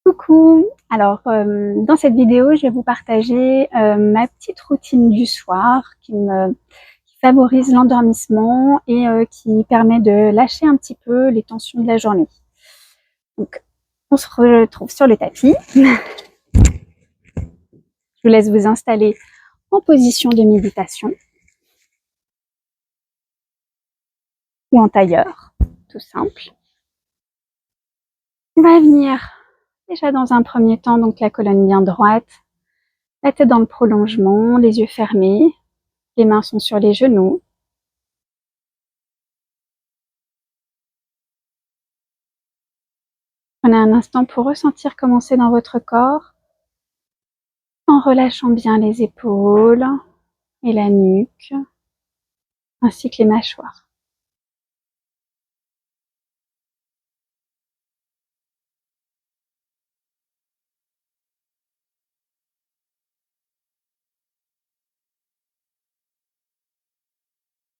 Coucou! Alors, dans cette vidéo, je vais vous partager ma petite routine du soir qui favorise l'endormissement et qui permet de lâcher un petit peu les tensions de la journée. Donc, on se retrouve sur le tapis. Je vous laisse vous installer en position de méditation ou en tailleur, tout simple. On va venir déjà dans un premier temps, donc la colonne bien droite, la tête dans le prolongement, les yeux fermés, les mains sont sur les genoux. Prenez un instant pour ressentir comment c'est dans votre corps, en relâchant bien les épaules et la nuque, ainsi que les mâchoires.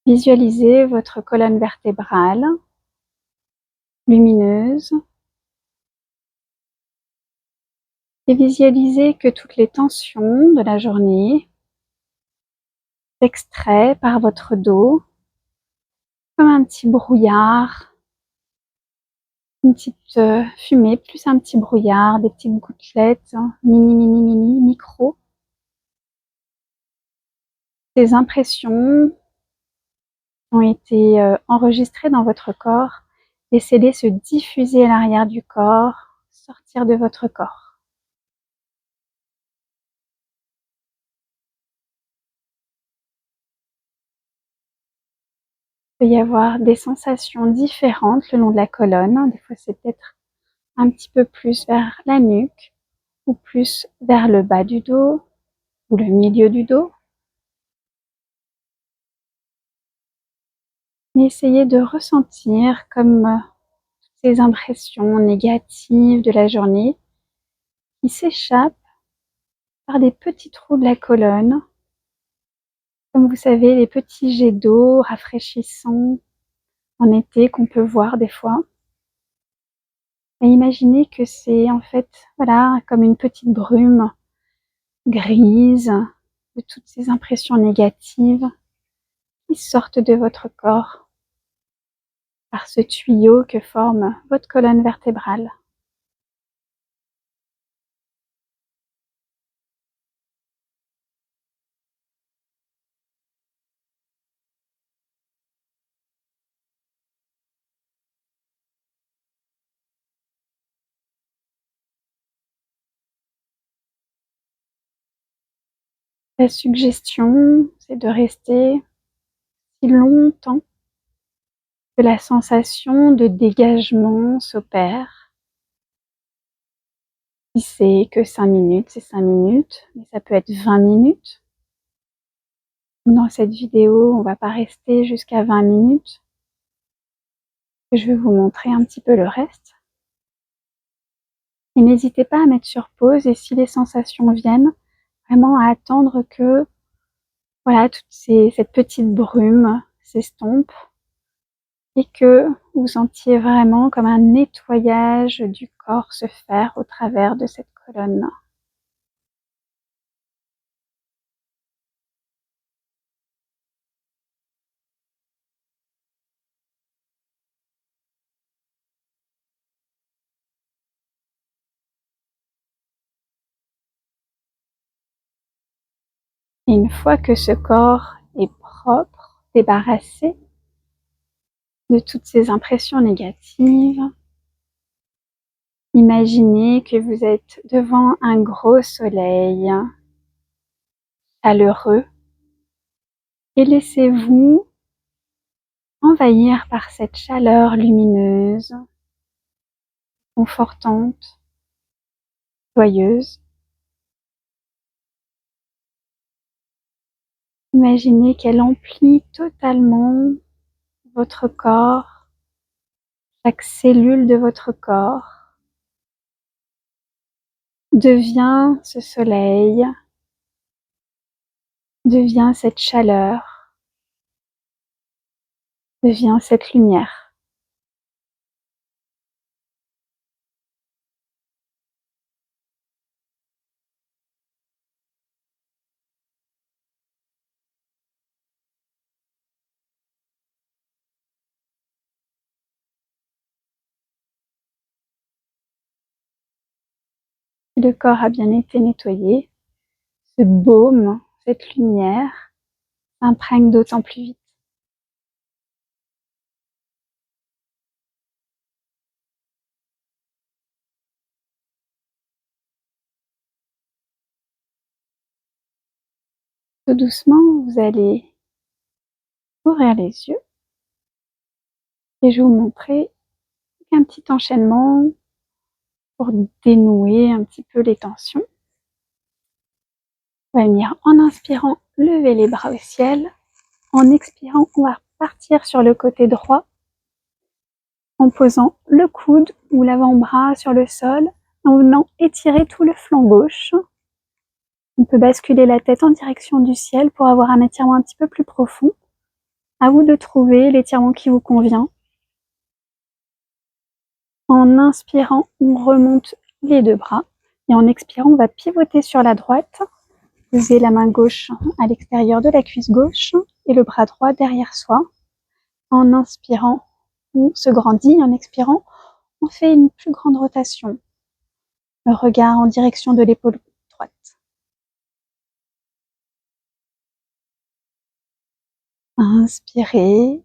Visualisez votre colonne vertébrale lumineuse et visualisez que toutes les tensions de la journée s'extraient par votre dos comme un petit brouillard, une petite fumée, plus un petit brouillard, des petites gouttelettes, micro. Ces impressions ont été enregistrées dans votre corps. Laissez-les se diffuser à l'arrière du corps, sortir de votre corps. Il peut y avoir des sensations différentes le long de la colonne. Des fois, c'est peut-être un petit peu plus vers la nuque ou plus vers le bas du dos ou le milieu du dos. Mais essayez de ressentir comme ces impressions négatives de la journée qui s'échappent par des petits trous de la colonne. Comme vous savez, les petits jets d'eau rafraîchissants en été qu'on peut voir des fois. Et imaginez que c'est en fait, voilà, comme une petite brume grise de toutes ces impressions négatives qui sortent de votre corps par ce tuyau que forme votre colonne vertébrale. La suggestion, c'est de rester si longtemps que la sensation de dégagement s'opère. Si c'est que 5 minutes, c'est 5 minutes, mais ça peut être 20 minutes. Dans cette vidéo, on ne va pas rester jusqu'à 20 minutes. Je vais vous montrer un petit peu le reste. Et n'hésitez pas à mettre sur pause et si les sensations viennent, vraiment à attendre que voilà, cette petite brume s'estompe et que vous sentiez vraiment comme un nettoyage du corps se faire au travers de cette colonne. Et une fois que ce corps est propre, débarrassé de toutes ces impressions négatives, imaginez que vous êtes devant un gros soleil chaleureux et laissez-vous envahir par cette chaleur lumineuse, confortante, joyeuse. Imaginez qu'elle emplit totalement votre corps, chaque cellule de votre corps devient ce soleil, devient cette chaleur, devient cette lumière. Si le corps a bien été nettoyé, ce baume, cette lumière, s'imprègne d'autant plus vite. Tout doucement, vous allez ouvrir les yeux et je vais vous montrer un petit enchaînement pour dénouer un petit peu les tensions. On va venir en inspirant, lever les bras au ciel. En expirant, on va partir sur le côté droit en posant le coude ou l'avant-bras sur le sol, en venant étirer tout le flanc gauche. On peut basculer la tête en direction du ciel pour avoir un étirement un petit peu plus profond. À vous de trouver l'étirement qui vous convient. En inspirant, on remonte les deux bras et en expirant, on va pivoter sur la droite. Poser la main gauche à l'extérieur de la cuisse gauche et le bras droit derrière soi. En inspirant, on se grandit. En expirant, on fait une plus grande rotation. Le regard en direction de l'épaule droite. Inspirez.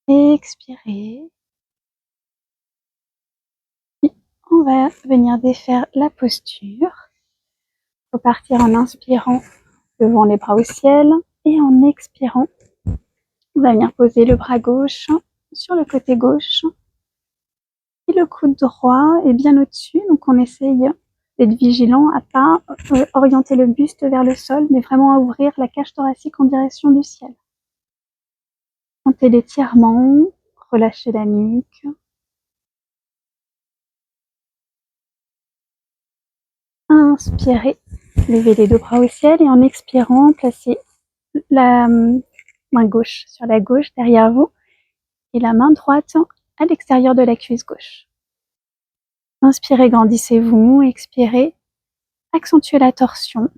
Expirez. Et on va venir défaire la posture. Repartir en inspirant, levant les bras au ciel. Et en expirant, on va venir poser le bras gauche sur le côté gauche. Et le coude droit est bien au-dessus, donc on essaye d'être vigilant à pas orienter le buste vers le sol, mais vraiment à ouvrir la cage thoracique en direction du ciel. Sentez l'étirement, relâchez la nuque. Inspirez, levez les deux bras au ciel et en expirant, placez la main gauche sur la gauche derrière vous et la main droite à l'extérieur de la cuisse gauche. Inspirez, grandissez-vous, expirez, accentuez la torsion.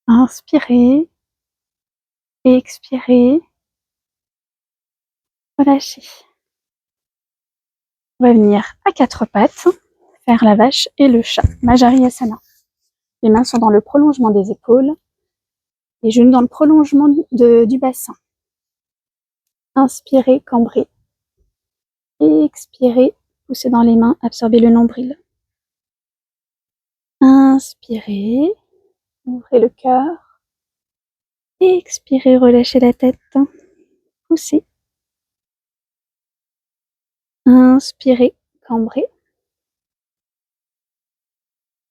Inspirez, expirez, relâchez. On va venir à quatre pattes, faire la vache et le chat, Majariyasana. Les mains sont dans le prolongement des épaules, les genoux dans le prolongement du bassin. Inspirez, cambrez. Expirez, poussez dans les mains, absorbez le nombril. Inspirez, ouvrez le cœur. Expirez, relâchez la tête. Poussez. Inspirez, cambrez.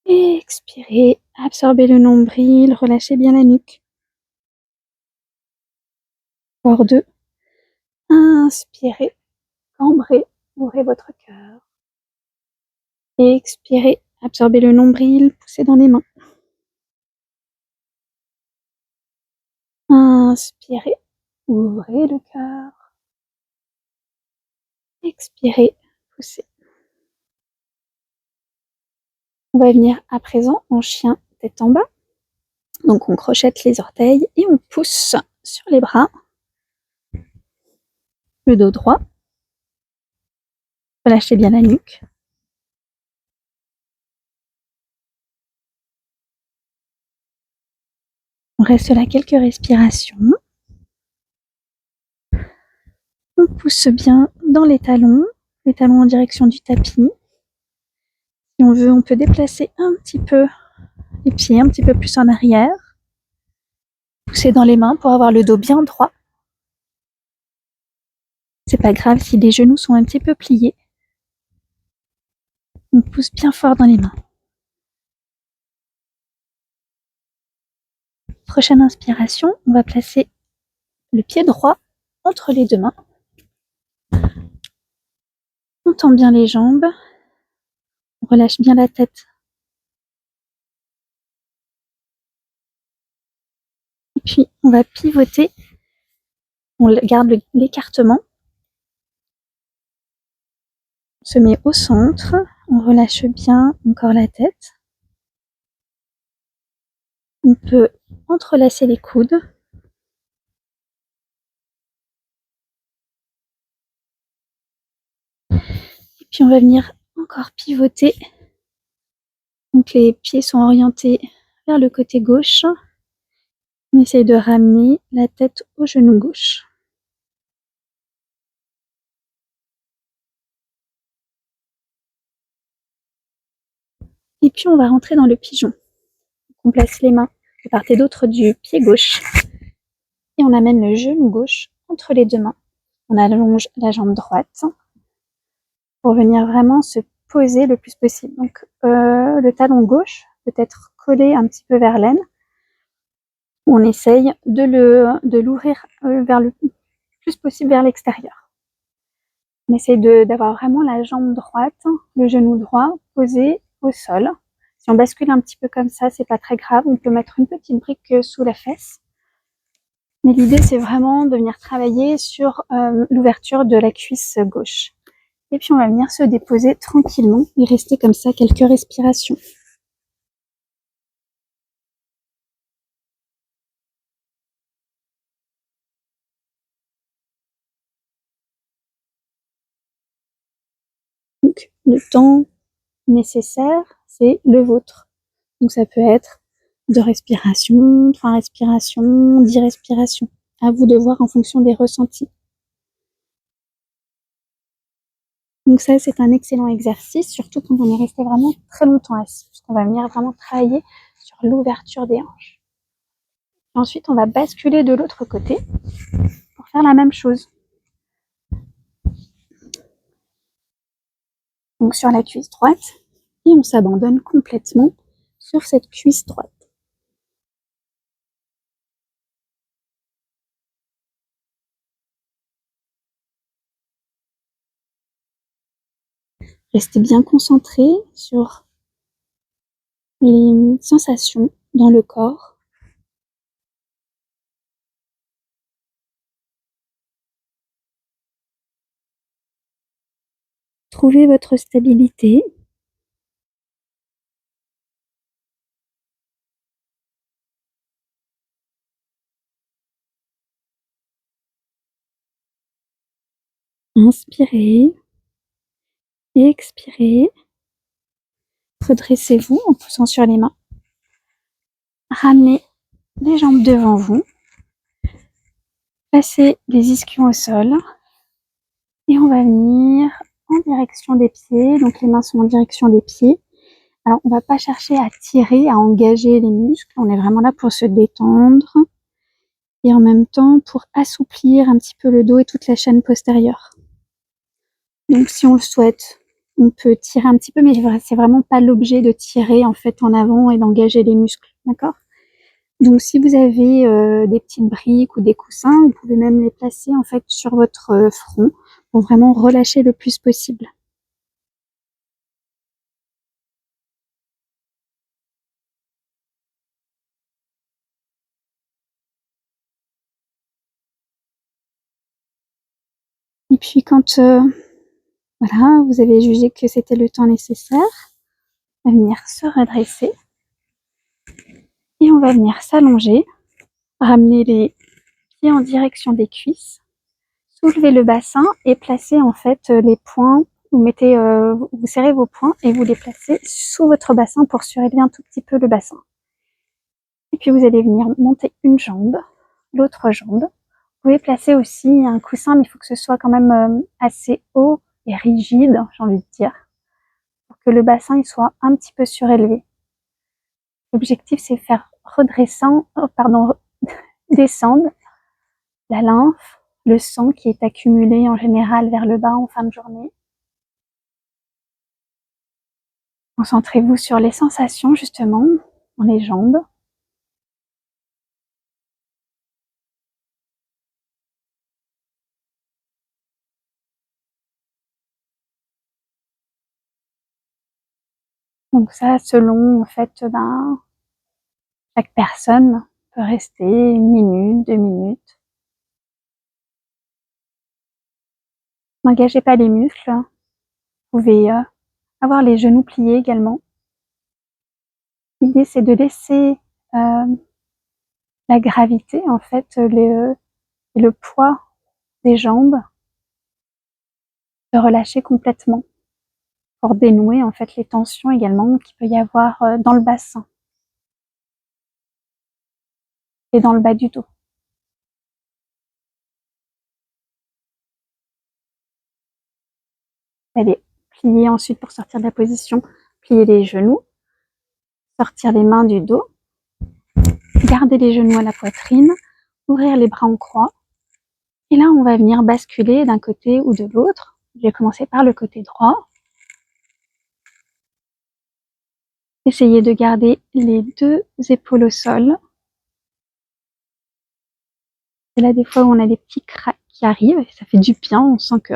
Expirez, absorbez le nombril, relâchez bien la nuque. Encore deux. Inspirez, cambrez, ouvrez votre cœur. Expirez, absorbez le nombril, poussez dans les mains. Inspirez, ouvrez le cœur. Expirez, poussez. On va venir à présent en chien tête en bas. Donc on crochette les orteils et on pousse sur les bras. Le dos droit. Relâchez bien la nuque. On reste là quelques respirations. On pousse bien dans les talons en direction du tapis. Si on veut, on peut déplacer un petit peu les pieds, un petit peu plus en arrière. Pousser dans les mains pour avoir le dos bien droit. C'est pas grave si les genoux sont un petit peu pliés. On pousse bien fort dans les mains. Prochaine inspiration, on va placer le pied droit entre les deux mains. On tend bien les jambes. On relâche bien la tête. Et puis, on va pivoter. On garde l'écartement. On se met au centre. On relâche bien encore la tête. On peut entrelacer les coudes. Puis on va venir encore pivoter. Donc les pieds sont orientés vers le côté gauche. On essaye de ramener la tête au genou gauche. Et puis on va rentrer dans le pigeon. On place les mains de part et d'autre du pied gauche. Et on amène le genou gauche entre les deux mains. On allonge la jambe droite pour venir vraiment se poser le plus possible. Donc le talon gauche peut être collé un petit peu vers l'aine. On essaye de l'ouvrir vers le plus possible vers l'extérieur. On essaye d'avoir vraiment la jambe droite, le genou droit posé au sol. Si on bascule un petit peu comme ça, c'est pas très grave. On peut mettre une petite brique sous la fesse. Mais l'idée, c'est vraiment de venir travailler sur l'ouverture de la cuisse gauche. Et puis, on va venir se déposer tranquillement et rester comme ça quelques respirations. Donc, le temps nécessaire, c'est le vôtre. Donc, ça peut être 2 respirations, 3 respirations, 10 respirations. À vous de voir en fonction des ressentis. Donc ça, c'est un excellent exercice, surtout quand on est resté vraiment très longtemps assis, parce qu'on va venir vraiment travailler sur l'ouverture des hanches. Ensuite, on va basculer de l'autre côté pour faire la même chose. Donc sur la cuisse droite, et on s'abandonne complètement sur cette cuisse droite. Restez bien concentré sur les sensations dans le corps. Trouvez votre stabilité. Inspirez. Expirez. Redressez-vous en poussant sur les mains. Ramenez les jambes devant vous. Placez les ischions au sol. Et on va venir en direction des pieds. Donc les mains sont en direction des pieds. Alors on ne va pas chercher à tirer, à engager les muscles. On est vraiment là pour se détendre. Et en même temps pour assouplir un petit peu le dos et toute la chaîne postérieure. Donc si on le souhaite, on peut tirer un petit peu, mais c'est vraiment pas l'objet de tirer en fait en avant et d'engager les muscles, d'accord? Donc si vous avez des petites briques ou des coussins, vous pouvez même les placer en fait sur votre front pour vraiment relâcher le plus possible. Et puis quand voilà, vous avez jugé que c'était le temps nécessaire, on va venir se redresser et on va venir s'allonger, ramener les pieds en direction des cuisses, soulever le bassin et placer en fait les poings. Vous mettez, vous serrez vos poings et vous les placez sous votre bassin pour surélever un tout petit peu le bassin. Et puis vous allez venir monter une jambe, l'autre jambe. Vous pouvez placer aussi un coussin, mais il faut que ce soit quand même assez haut et rigide, j'ai envie de dire, pour que le bassin il soit un petit peu surélevé. L'objectif c'est faire descendre la lymphe, le sang qui est accumulé en général vers le bas en fin de journée. Concentrez-vous sur les sensations justement dans les jambes. Donc ça, selon en fait, chaque personne peut rester 1 minute, 2 minutes. N'engagez pas les muscles. Vous pouvez avoir les genoux pliés également. L'idée, c'est de laisser la gravité, en fait, et le poids des jambes se relâcher complètement. pour dénouer en fait les tensions également qu'il peut y avoir dans le bassin et dans le bas du dos. Allez, plier ensuite pour sortir de la position, plier les genoux, sortir les mains du dos, garder les genoux à la poitrine, ouvrir les bras en croix. Et là, on va venir basculer d'un côté ou de l'autre. Je vais commencer par le côté droit. Essayez de garder les deux épaules au sol. Et là, des fois, on a des petits cracks qui arrivent et ça fait du bien. On sent que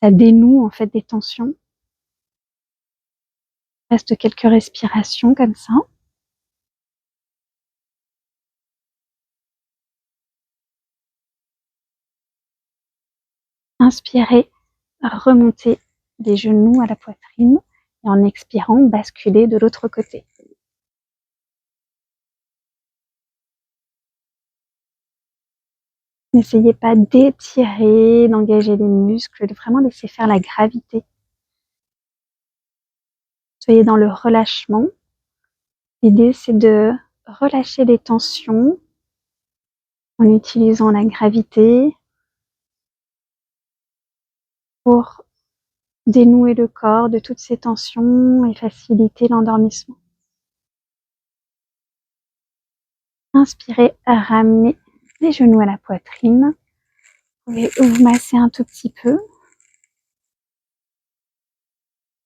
ça dénoue en fait des tensions. Reste quelques respirations comme ça. Inspirez, remontez les genoux à la poitrine et en expirant, basculez de l'autre côté. N'essayez pas d'étirer, d'engager les muscles, de vraiment laisser faire la gravité. Soyez dans le relâchement. L'idée, c'est de relâcher les tensions en utilisant la gravité pour dénouer le corps de toutes ces tensions et faciliter l'endormissement. Inspirez, ramenez les genoux à la poitrine. Vous pouvez vous masser un tout petit peu.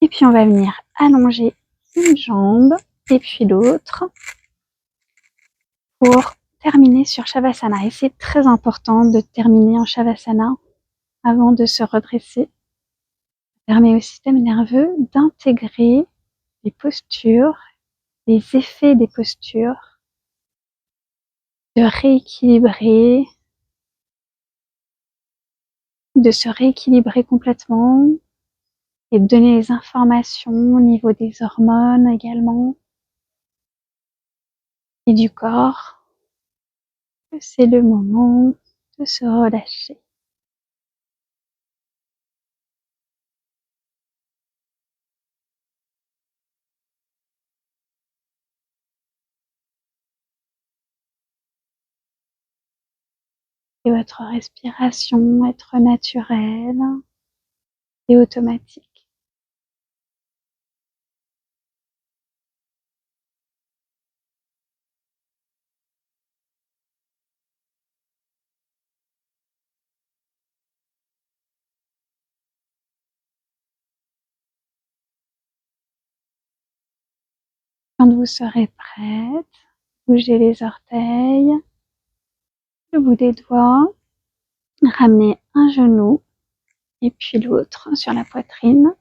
Et puis on va venir allonger une jambe et puis l'autre pour terminer sur Shavasana. Et c'est très important de terminer en Shavasana avant de se redresser. Ça permet au système nerveux d'intégrer les postures, les effets des postures, de rééquilibrer, de se rééquilibrer complètement et de donner les informations au niveau des hormones également et du corps que c'est le moment de se relâcher. Et votre respiration être naturelle et automatique. Quand vous serez prête, bougez les orteils, le bout des doigts, ramenez un genou et puis l'autre sur la poitrine.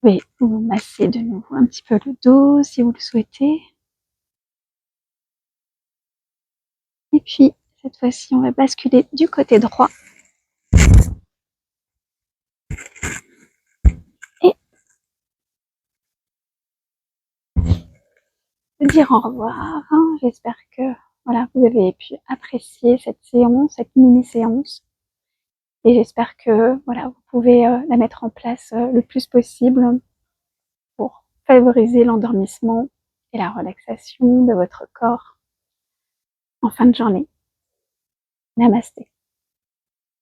Vous pouvez vous masser de nouveau un petit peu le dos si vous le souhaitez. Et puis, cette fois-ci, on va basculer du côté droit. Et dire au revoir. J'espère que voilà, vous avez pu apprécier cette séance, cette mini-séance. Et j'espère que voilà, vous pouvez la mettre en place le plus possible pour favoriser l'endormissement et la relaxation de votre corps en fin de journée. Namasté.